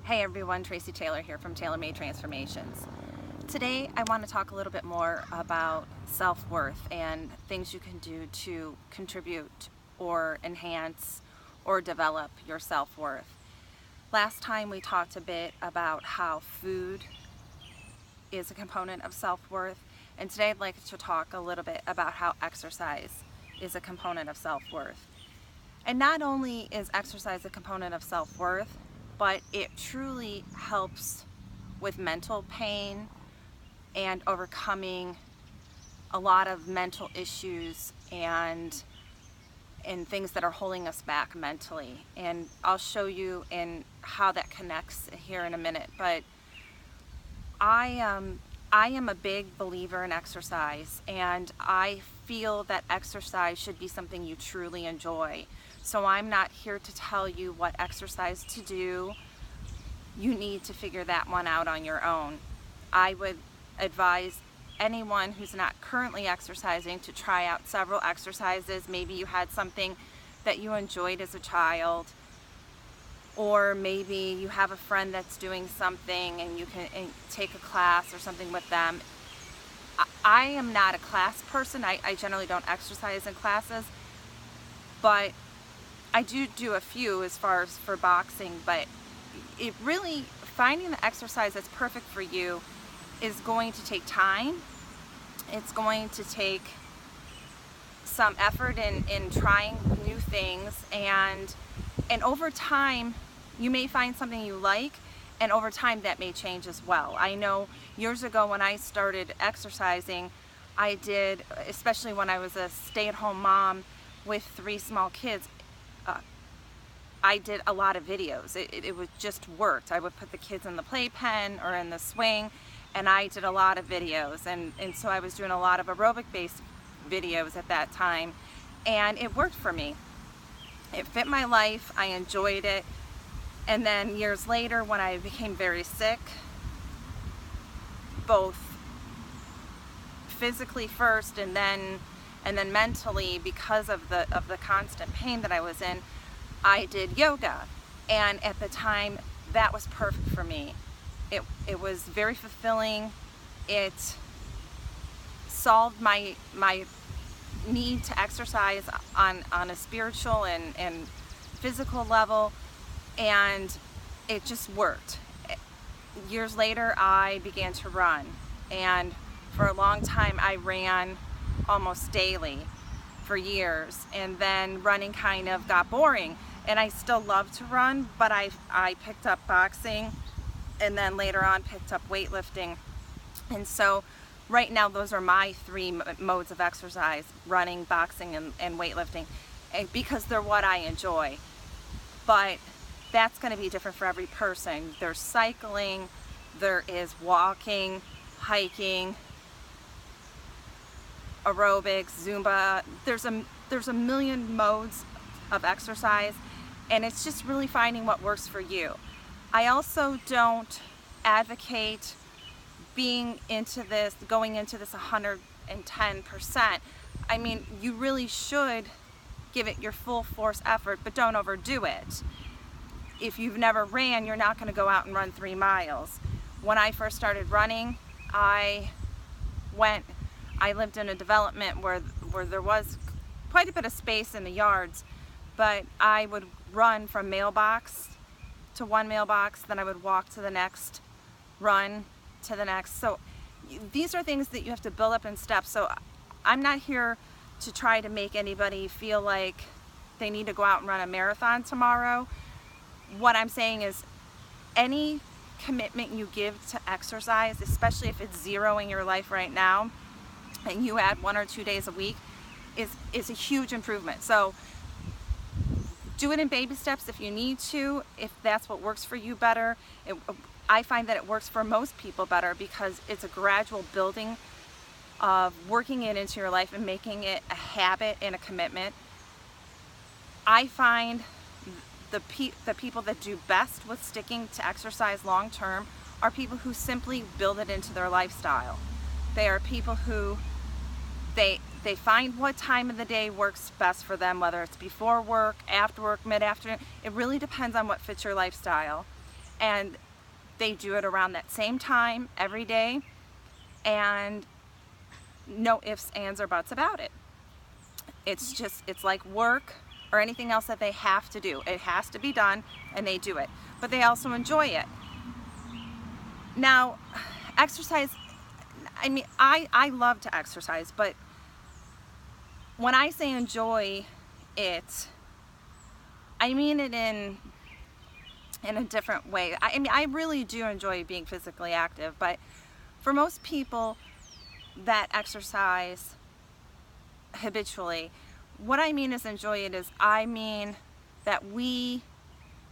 Hey everyone, Tracy Taylor here from Taylor Made Transformations. Today I want to talk a little bit more about self-worth and things you can do to contribute or enhance or develop your self-worth. Last time we talked a bit about how food is a component of self-worth, and today I'd like to talk a little bit about how exercise is a component of self-worth. And not only is exercise a component of self-worth, but it truly helps with mental pain and overcoming a lot of mental issues and things that are holding us back mentally. And I'll show you in how that connects here in a minute. But I am a big believer in exercise, and I feel that exercise should be something you truly enjoy. So I'm not here to tell you what exercise to do. You need to figure that one out on your own. I would advise anyone who's not currently exercising to try out several exercises. Maybe you had something that you enjoyed as a child, or maybe you have a friend that's doing something and you can take a class or something with them. I am not a class person. I generally don't exercise in classes, but I do a few as far as for boxing. But it really, finding the exercise that's perfect for you is going to take time. It's going to take some effort in trying new things, and over time you may find something you like, and over time that may change as well. I know years ago when I started exercising, I did, especially when I was a stay-at-home mom with 3 small kids, I did a lot of videos. It was just worked. I would put the kids in the playpen or in the swing, and I did a lot of videos, and so I was doing a lot of aerobic-based videos at that time, and it worked for me. It fit my life. I enjoyed it. And then years later, when I became very sick, both physically first and then mentally, because of the constant pain that I was in, I did yoga, and at the time that was perfect for me. It was very fulfilling. It solved my need to exercise on a spiritual and physical level, and it just worked. Years later, I began to run, and for a long time I ran almost daily for years, and then running kind of got boring, and I still love to run, but I picked up boxing, and then later on picked up weightlifting. And so right now those are my 3 modes of exercise: running, boxing, and weightlifting, and because they're what I enjoy. But that's going to be different for every person. There's cycling, there is walking, hiking, aerobics, Zumba. There's a million modes of exercise, and it's just really finding what works for you. I also don't advocate going into this 110%. I mean, you really should give it your full force effort, but don't overdo it. If you've never ran, you're not going to go out and run 3 miles. When I first started running, I lived in a development where there was quite a bit of space in the yards, but I would run from mailbox to one mailbox, then I would walk to the next, run to the next. So these are things that you have to build up in steps. So I'm not here to try to make anybody feel like they need to go out and run a marathon tomorrow. What I'm saying is, any commitment you give to exercise, especially if it's 0 in your life right now, and you add 1 or 2 days a week, is a huge improvement. So do it in baby steps if you need to, if that's what works for you better. I find that it works for most people better because it's a gradual building of working it into your life and making it a habit and a commitment. I find the people that do best with sticking to exercise long term are people who simply build it into their lifestyle. They are people who they find what time of the day works best for them, whether it's before work, after work, mid-afternoon. It really depends on what fits your lifestyle. and they do it around that same time every day, and no ifs, ands, or buts about it. It's like work or anything else that they have to do. It has to be done, and they do it. But they also enjoy it. Now, exercise, I mean, I love to exercise, but when I say enjoy it, I mean it in a different way. I mean, I really do enjoy being physically active, but for most people that exercise habitually, what I mean is enjoy it is I mean that we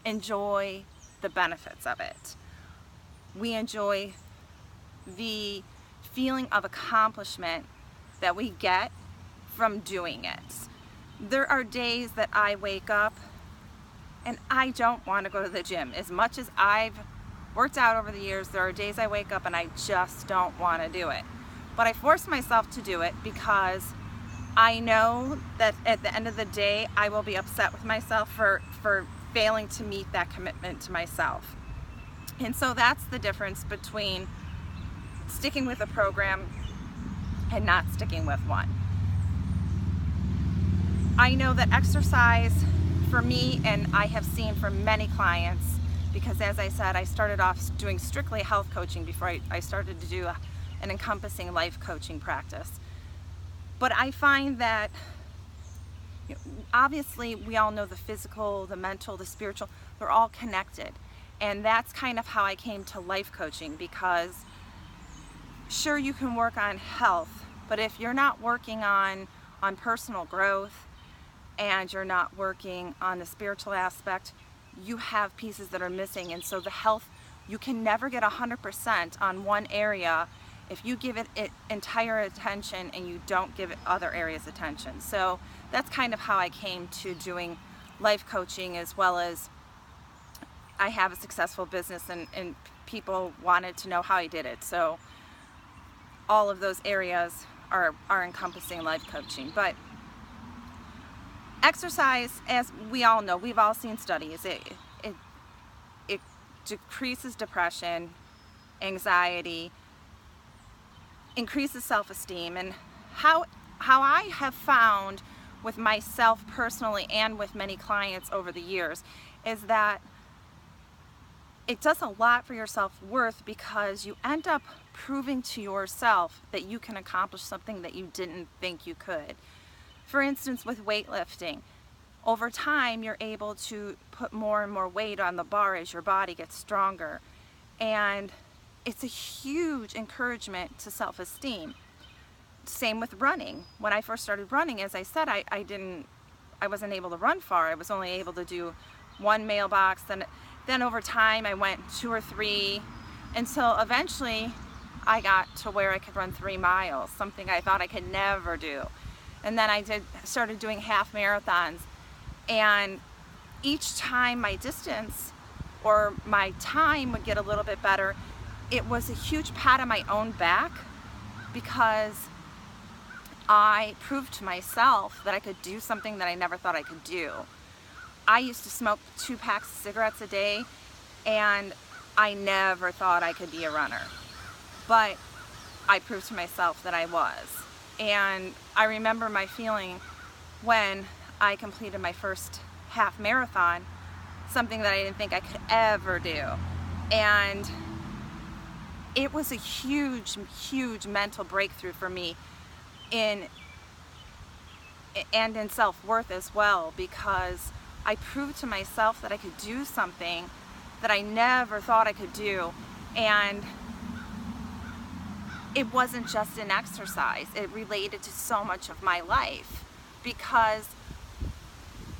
enjoy the benefits of it. We enjoy the feeling of accomplishment that we get from doing it. There are days that I wake up and I don't want to go to the gym. As much as I've worked out over the years, there are days I wake up and I just don't want to do it. But I force myself to do it because I know that at the end of the day, I will be upset with myself for failing to meet that commitment to myself. And so that's the difference between sticking with a program and not sticking with one. I know that exercise for me, and I have seen for many clients, because as I said, I started off doing strictly health coaching before I started to do an encompassing life coaching practice. But I find that, obviously we all know the physical, the mental, the spiritual, they're all connected. And that's kind of how I came to life coaching, because sure, you can work on health, but if you're not working on personal growth and you're not working on the spiritual aspect, you have pieces that are missing. And so the health, you can never get 100% on one area if you give it entire attention and you don't give it other areas attention. So that's kind of how I came to doing life coaching, as well as I have a successful business and people wanted to know how I did it. So all of those areas are encompassing life coaching. But exercise, as we all know, we've all seen studies, it decreases depression, anxiety, increases self-esteem. And how I have found with myself personally and with many clients over the years is that it does a lot for your self-worth, because you end up proving to yourself that you can accomplish something that you didn't think you could. For instance, with weightlifting, over time you're able to put more and more weight on the bar as your body gets stronger. And it's a huge encouragement to self-esteem. Same with running. When I first started running, as I said, I wasn't able to run far. I was only able to do one mailbox. Then over time I went 2 or 3, until eventually I got to where I could run 3 miles, something I thought I could never do. And then I started doing half marathons, and each time my distance or my time would get a little bit better, it was a huge pat on my own back, because I proved to myself that I could do something that I never thought I could do. I used to smoke 2 packs of cigarettes a day, and I never thought I could be a runner. But I proved to myself that I was. And I remember my feeling when I completed my first half marathon, something that I didn't think I could ever do. And it was a huge, huge mental breakthrough for me in self-worth as well, because I proved to myself that I could do something that I never thought I could do. And it wasn't just an exercise, it related to so much of my life. Because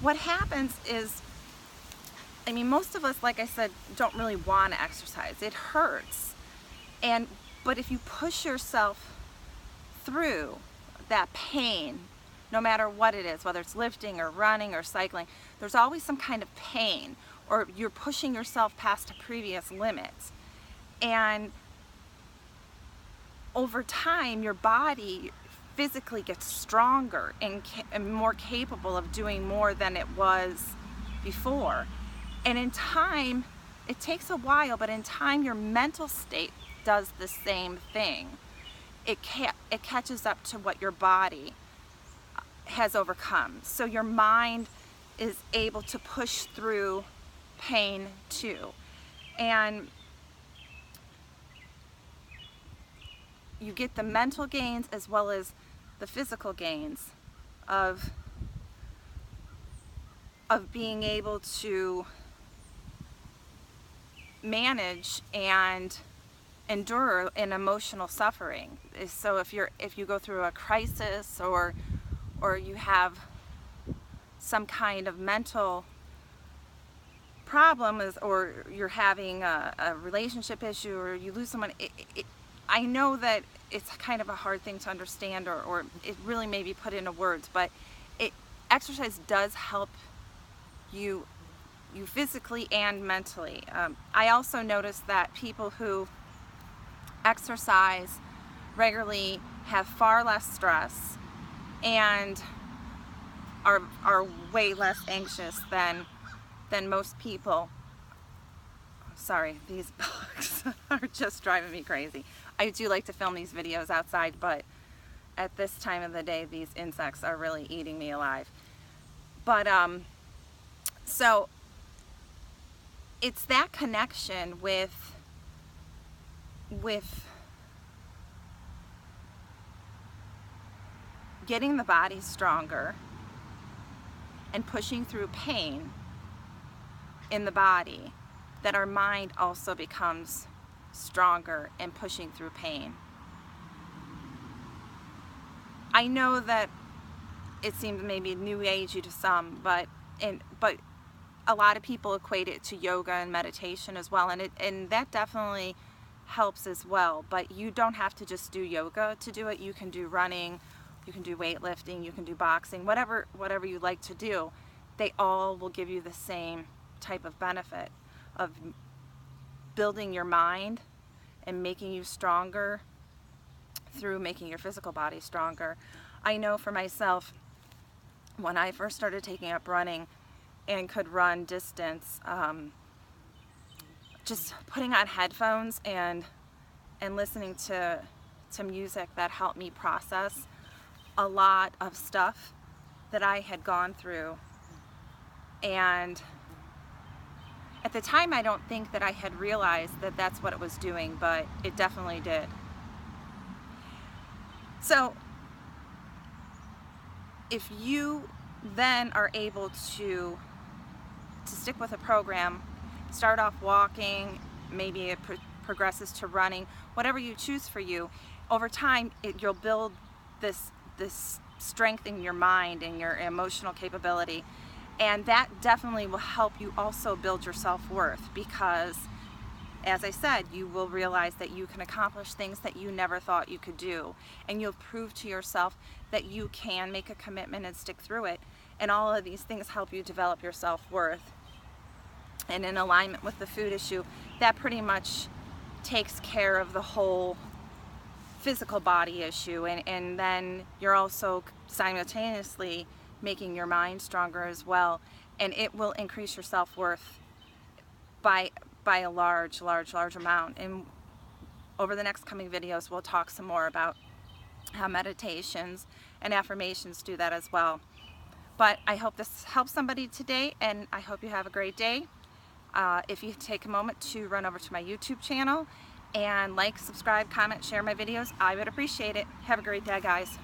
what happens is, I mean, most of us, like I said, don't really want to exercise. It hurts. But if you push yourself through that pain, no matter what it is, whether it's lifting or running or cycling, there's always some kind of pain, or you're pushing yourself past a previous limits. And over time, your body physically gets stronger and more capable of doing more than it was before. And in time, It takes a while, but in time your mental state does the same thing. It catches up to what your body has overcome. So your mind is able to push through pain too. And you get the mental gains as well as the physical gains of being able to manage and endure an emotional suffering. So if you go through a crisis or you have some kind of mental problem, or you're having a relationship issue, or you lose someone, I know that it's kind of a hard thing to understand, or it really may be put into words, but exercise does help you physically and mentally. I also noticed that people who exercise regularly have far less stress and are way less anxious than most people. Sorry, these bugs are just driving me crazy. I do like to film these videos outside, but at this time of the day, these insects are really eating me alive. But so it's that connection with getting the body stronger and pushing through pain in the body that our mind also becomes stronger and pushing through pain. I know that it seems maybe new agey to some, but a lot of people equate it to yoga and meditation as well, and that definitely helps as well. But you don't have to just do yoga to do it. You can do running, you can do weightlifting, you can do boxing, whatever you like to do. They all will give you the same type of benefit of building your mind and making you stronger through making your physical body stronger. I know for myself, when I first started taking up running and could run distance, just putting on headphones and listening to music, that helped me process a lot of stuff that I had gone through. And at the time, I don't think that I had realized that that's what it was doing, but it definitely did. So if you then are able to stick with a program, start off walking, maybe it progresses to running, whatever you choose for you, over time you'll build this strength in your mind and your emotional capability, and that definitely will help you also build your self-worth, because as I said, you will realize that you can accomplish things that you never thought you could do, and you'll prove to yourself that you can make a commitment and stick through it. And all of these things help you develop your self-worth. And in alignment with the food issue, that pretty much takes care of the whole physical body issue, and then you're also simultaneously making your mind stronger as well, and it will increase your self-worth by a large amount. And over the next coming videos, we'll talk some more about how meditations and affirmations do that as well. But I hope this helps somebody today, and I hope you have a great day. If you take a moment to run over to my YouTube channel and like, subscribe, comment, share my videos, I would appreciate it. Have a great day, guys.